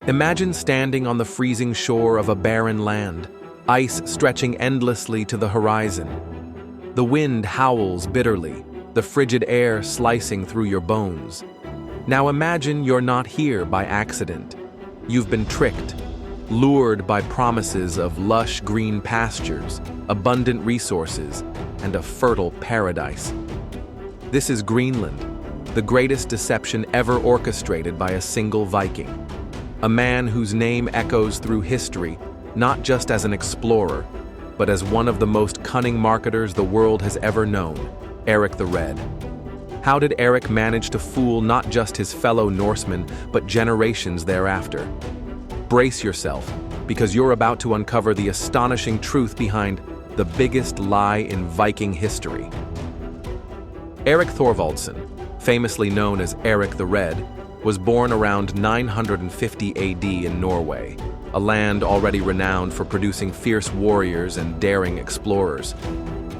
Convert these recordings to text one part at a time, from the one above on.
Imagine standing on the freezing shore of a barren land, ice stretching endlessly to the horizon. The wind howls bitterly, the frigid air slicing through your bones. Now imagine you're not here by accident. You've been tricked, lured by promises of lush green pastures, abundant resources, and a fertile paradise. This is Greenland, the greatest deception ever orchestrated by a single Viking. A man whose name echoes through history, not just as an explorer, but as one of the most cunning marketers the world has ever known, Erik the Red. How did Erik manage to fool not just his fellow Norsemen, but generations thereafter? Brace yourself, because you're about to uncover the astonishing truth behind the biggest lie in Viking history. Erik Thorvaldsson, famously known as Erik the Red, was born around 950 AD in Norway, a land already renowned for producing fierce warriors and daring explorers.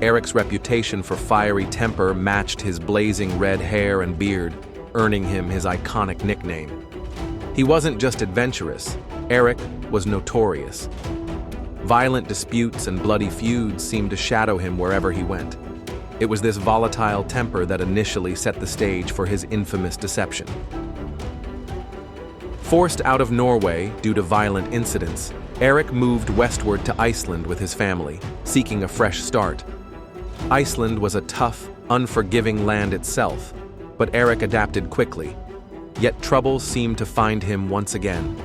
Erik's reputation for fiery temper matched his blazing red hair and beard, earning him his iconic nickname. He wasn't just adventurous, Erik was notorious. Violent disputes and bloody feuds seemed to shadow him wherever he went. It was this volatile temper that initially set the stage for his infamous deception. Forced out of Norway due to violent incidents, Erik moved westward to Iceland with his family, seeking a fresh start. Iceland was a tough, unforgiving land itself, but Erik adapted quickly. Yet trouble seemed to find him once again.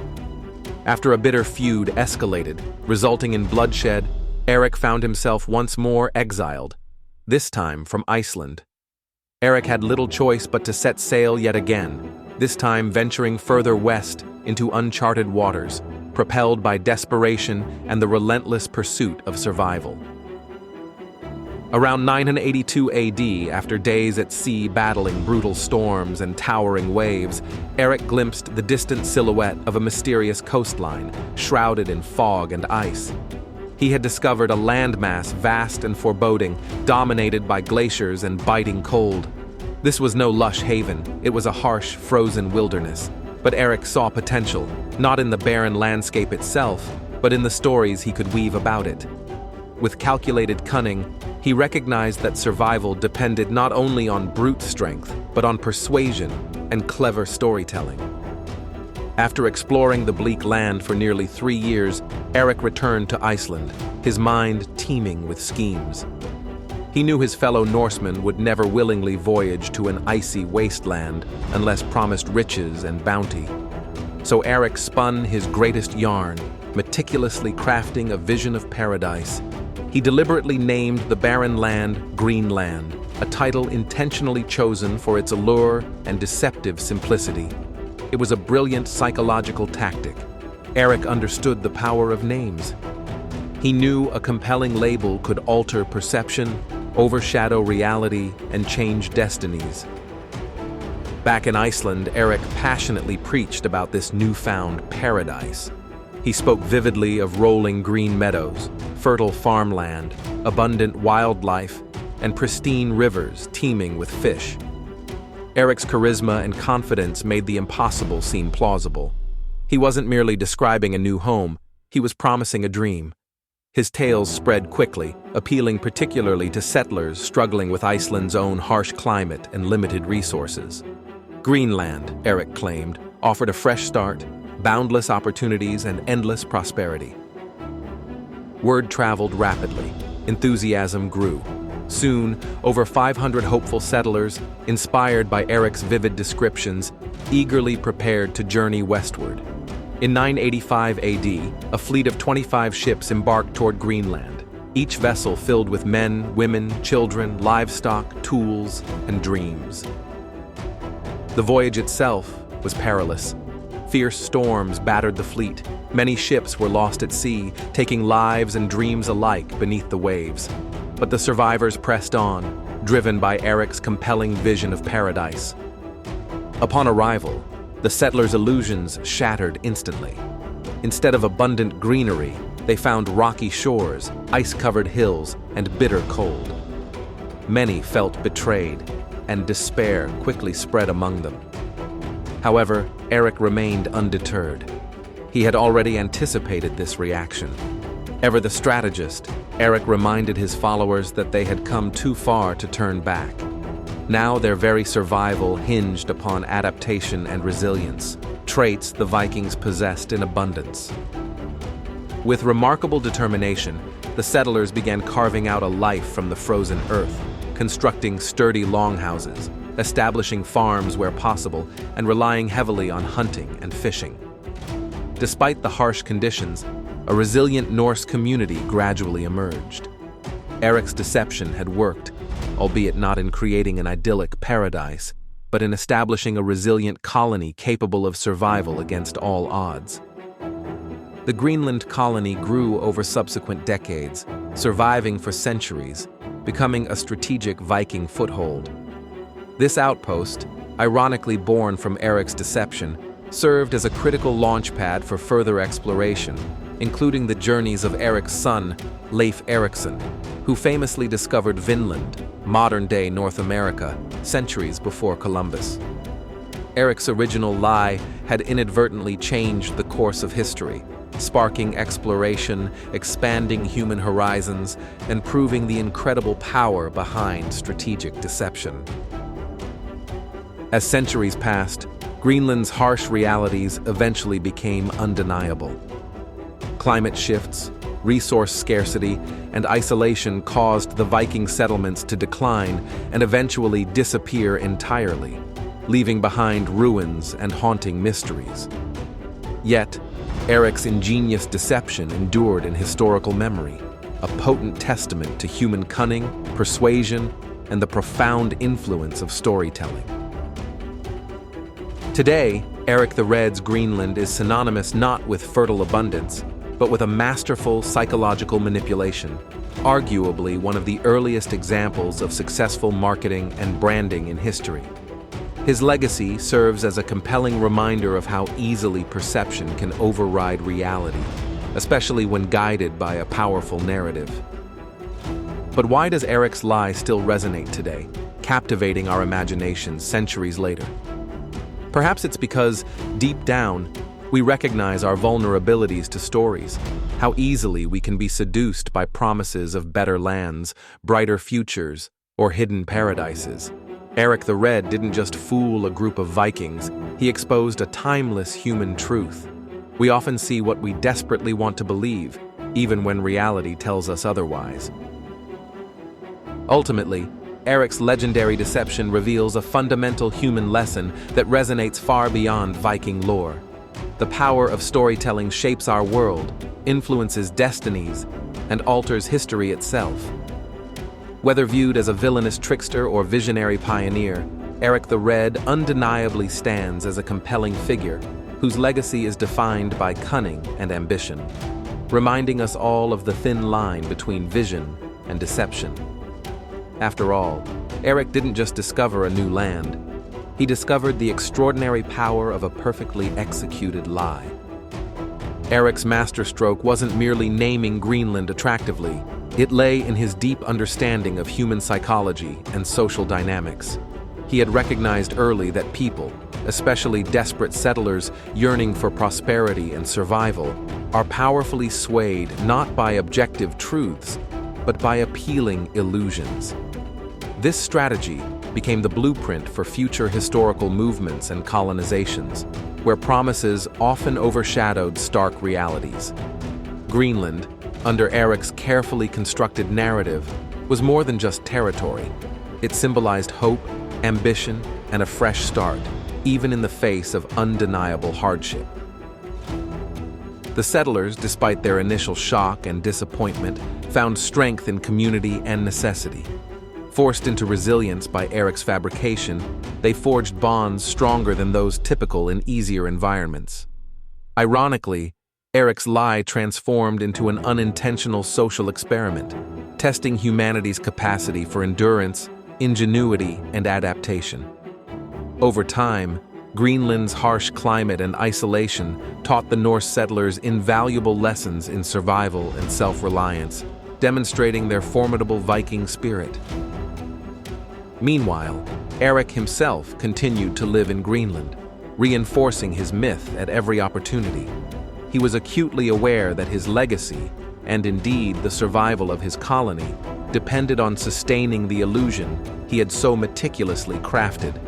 After a bitter feud escalated, resulting in bloodshed, Erik found himself once more exiled, this time from Iceland. Erik had little choice but to set sail yet again, this time venturing further west into uncharted waters, propelled by desperation and the relentless pursuit of survival. Around 982 AD, after days at sea battling brutal storms and towering waves, Erik glimpsed the distant silhouette of a mysterious coastline, shrouded in fog and ice. He had discovered a landmass vast and foreboding, dominated by glaciers and biting cold. This was no lush haven, it was a harsh, frozen wilderness. But Erik saw potential, not in the barren landscape itself, but in the stories he could weave about it. With calculated cunning, he recognized that survival depended not only on brute strength, but on persuasion and clever storytelling. After exploring the bleak land for nearly 3 years, Erik returned to Iceland, his mind teeming with schemes. He knew his fellow Norsemen would never willingly voyage to an icy wasteland unless promised riches and bounty. So Erik spun his greatest yarn, meticulously crafting a vision of paradise. He deliberately named the barren land Greenland, a title intentionally chosen for its allure and deceptive simplicity. It was a brilliant psychological tactic. Erik understood the power of names. He knew a compelling label could alter perception, overshadow reality, and change destinies. Back in Iceland, Erik passionately preached about this newfound paradise. He spoke vividly of rolling green meadows, fertile farmland, abundant wildlife, and pristine rivers teeming with fish. Erik's charisma and confidence made the impossible seem plausible. He wasn't merely describing a new home, he was promising a dream. His tales spread quickly, appealing particularly to settlers struggling with Iceland's own harsh climate and limited resources. Greenland, Erik claimed, offered a fresh start, boundless opportunities, and endless prosperity. Word traveled rapidly. Enthusiasm grew. Soon, over 500 hopeful settlers, inspired by Erik's vivid descriptions, eagerly prepared to journey westward. In 985 AD, a fleet of 25 ships embarked toward Greenland, each vessel filled with men, women, children, livestock, tools, and dreams. The voyage itself was perilous. Fierce storms battered the fleet. Many ships were lost at sea, taking lives and dreams alike beneath the waves. But the survivors pressed on, driven by Erik's compelling vision of paradise. Upon arrival, the settlers' illusions shattered instantly. Instead of abundant greenery, they found rocky shores, ice-covered hills, and bitter cold. Many felt betrayed, and despair quickly spread among them. However, Erik remained undeterred. He had already anticipated this reaction. Ever the strategist, Erik reminded his followers that they had come too far to turn back. Now their very survival hinged upon adaptation and resilience, traits the Vikings possessed in abundance. With remarkable determination, the settlers began carving out a life from the frozen earth, constructing sturdy longhouses, establishing farms where possible, and relying heavily on hunting and fishing. Despite the harsh conditions, a resilient Norse community gradually emerged. Erik's deception had worked, albeit not in creating an idyllic paradise, but in establishing a resilient colony capable of survival against all odds. The Greenland colony grew over subsequent decades, surviving for centuries, becoming a strategic Viking foothold. This outpost, ironically born from Erik's deception, served as a critical launchpad for further exploration, including the journeys of Erik's son, Leif Erikson, who famously discovered Vinland, modern-day North America, centuries before Columbus. Erik's original lie had inadvertently changed the course of history, sparking exploration, expanding human horizons, and proving the incredible power behind strategic deception. As centuries passed, Greenland's harsh realities eventually became undeniable. Climate shifts, resource scarcity, and isolation caused the Viking settlements to decline and eventually disappear entirely, leaving behind ruins and haunting mysteries. Yet, Erik's ingenious deception endured in historical memory, a potent testament to human cunning, persuasion, and the profound influence of storytelling. Today, Erik the Red's Greenland is synonymous not with fertile abundance, but with a masterful psychological manipulation, arguably one of the earliest examples of successful marketing and branding in history. His legacy serves as a compelling reminder of how easily perception can override reality, especially when guided by a powerful narrative. But why does Erik's lie still resonate today, captivating our imaginations centuries later? Perhaps it's because, deep down, we recognize our vulnerabilities to stories, how easily we can be seduced by promises of better lands, brighter futures, or hidden paradises. Erik the Red didn't just fool a group of Vikings, he exposed a timeless human truth. We often see what we desperately want to believe, even when reality tells us otherwise. Ultimately, Erik's legendary deception reveals a fundamental human lesson that resonates far beyond Viking lore. The power of storytelling shapes our world, influences destinies, and alters history itself. Whether viewed as a villainous trickster or visionary pioneer, Erik the Red undeniably stands as a compelling figure whose legacy is defined by cunning and ambition, reminding us all of the thin line between vision and deception. After all, Erik didn't just discover a new land. He discovered the extraordinary power of a perfectly executed lie. Erik's masterstroke wasn't merely naming Greenland attractively. It lay in his deep understanding of human psychology and social dynamics. He had recognized early that people, especially desperate settlers yearning for prosperity and survival, are powerfully swayed not by objective truths, but by appealing illusions. This strategy became the blueprint for future historical movements and colonizations, where promises often overshadowed stark realities. Greenland, under Erik's carefully constructed narrative, was more than just territory. It symbolized hope, ambition, and a fresh start, even in the face of undeniable hardship. The settlers, despite their initial shock and disappointment, found strength in community and necessity. Forced into resilience by Erik's fabrication, they forged bonds stronger than those typical in easier environments. Ironically, Erik's lie transformed into an unintentional social experiment, testing humanity's capacity for endurance, ingenuity, and adaptation. Over time, Greenland's harsh climate and isolation taught the Norse settlers invaluable lessons in survival and self-reliance, demonstrating their formidable Viking spirit. Meanwhile, Erik himself continued to live in Greenland, reinforcing his myth at every opportunity. he was acutely aware that his legacy, and indeed the survival of his colony, depended on sustaining the illusion he had so meticulously crafted.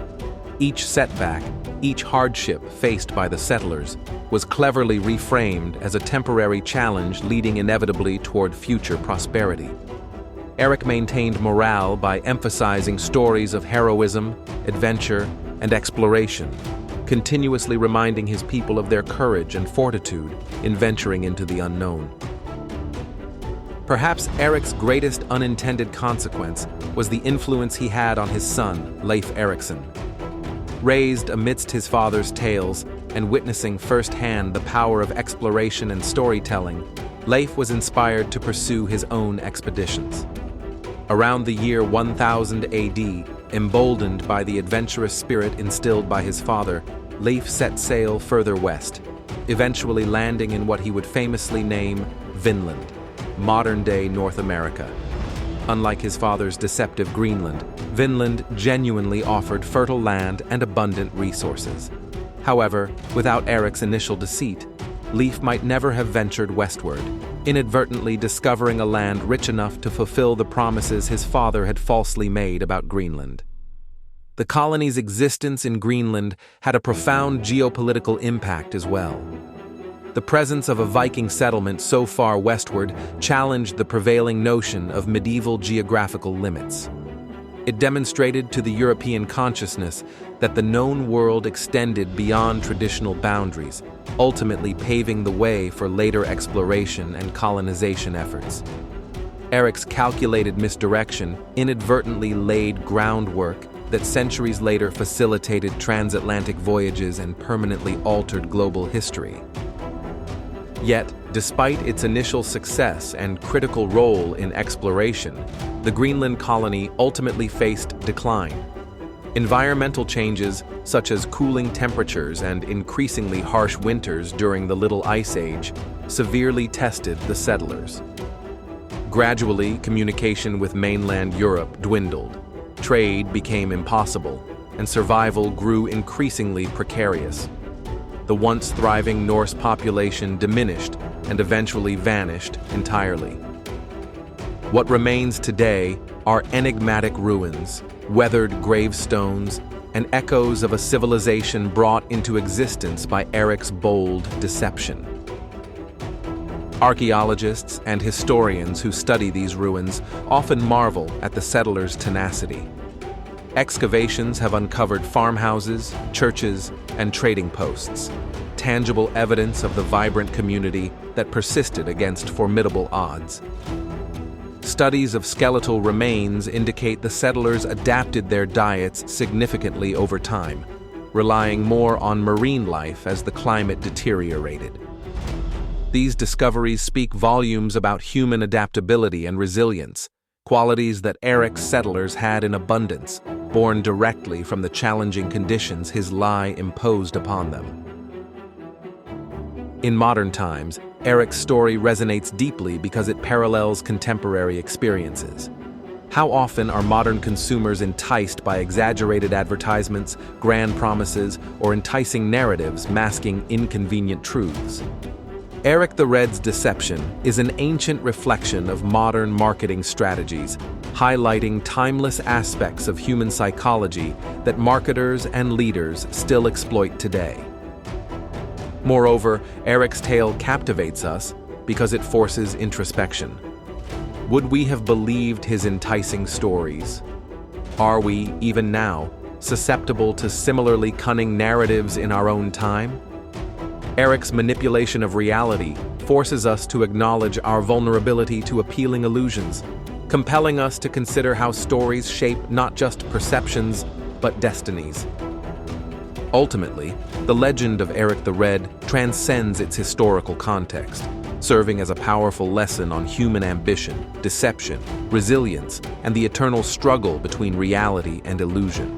Each setback, each hardship faced by the settlers, was cleverly reframed as a temporary challenge leading inevitably toward future prosperity. Erik maintained morale by emphasizing stories of heroism, adventure, and exploration, continuously reminding his people of their courage and fortitude in venturing into the unknown. Perhaps Erik's greatest unintended consequence was the influence he had on his son, Leif Erikson. Raised amidst his father's tales and witnessing firsthand the power of exploration and storytelling, Leif was inspired to pursue his own expeditions. Around the year 1000 AD, emboldened by the adventurous spirit instilled by his father, Leif set sail further west, eventually landing in what he would famously name Vinland, modern-day North America. Unlike his father's deceptive Greenland, Vinland genuinely offered fertile land and abundant resources. However, without Erik's initial deceit, Leif might never have ventured westward, inadvertently discovering a land rich enough to fulfill the promises his father had falsely made about Greenland. The colony's existence in Greenland had a profound geopolitical impact as well. The presence of a Viking settlement so far westward challenged the prevailing notion of medieval geographical limits. It demonstrated to the European consciousness that the known world extended beyond traditional boundaries, ultimately paving the way for later exploration and colonization efforts. Erik's calculated misdirection inadvertently laid groundwork that centuries later facilitated transatlantic voyages and permanently altered global history. Yet, despite its initial success and critical role in exploration, the Greenland colony ultimately faced decline. Environmental changes, such as cooling temperatures and increasingly harsh winters during the Little Ice Age, severely tested the settlers. Gradually, communication with mainland Europe dwindled, trade became impossible, and survival grew increasingly precarious. The once thriving Norse population diminished and eventually vanished entirely. What remains today are enigmatic ruins, weathered gravestones, and echoes of a civilization brought into existence by Erik's bold deception. Archaeologists and historians who study these ruins often marvel at the settlers' tenacity. Excavations have uncovered farmhouses, churches, and trading posts, tangible evidence of the vibrant community that persisted against formidable odds. Studies of skeletal remains indicate the settlers adapted their diets significantly over time, relying more on marine life as the climate deteriorated. These discoveries speak volumes about human adaptability and resilience, qualities that Erik's settlers had in abundance, born directly from the challenging conditions his lie imposed upon them. In modern times, Erik's story resonates deeply because it parallels contemporary experiences. How often are modern consumers enticed by exaggerated advertisements, grand promises, or enticing narratives masking inconvenient truths? Erik the Red's deception is an ancient reflection of modern marketing strategies, highlighting timeless aspects of human psychology that marketers and leaders still exploit today. Moreover, Erik's tale captivates us because it forces introspection. Would we have believed his enticing stories? Are we, even now, susceptible to similarly cunning narratives in our own time? Erik's manipulation of reality forces us to acknowledge our vulnerability to appealing illusions, compelling us to consider how stories shape not just perceptions, but destinies. Ultimately, the legend of Erik the Red transcends its historical context, serving as a powerful lesson on human ambition, deception, resilience, and the eternal struggle between reality and illusion.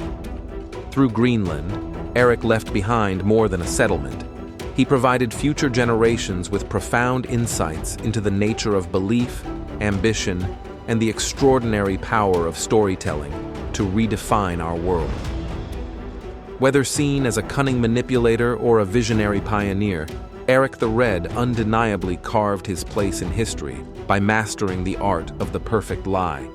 Through Greenland, Erik left behind more than a settlement. He provided future generations with profound insights into the nature of belief, ambition, and the extraordinary power of storytelling to redefine our world. Whether seen as a cunning manipulator or a visionary pioneer, Erik the Red undeniably carved his place in history by mastering the art of the perfect lie.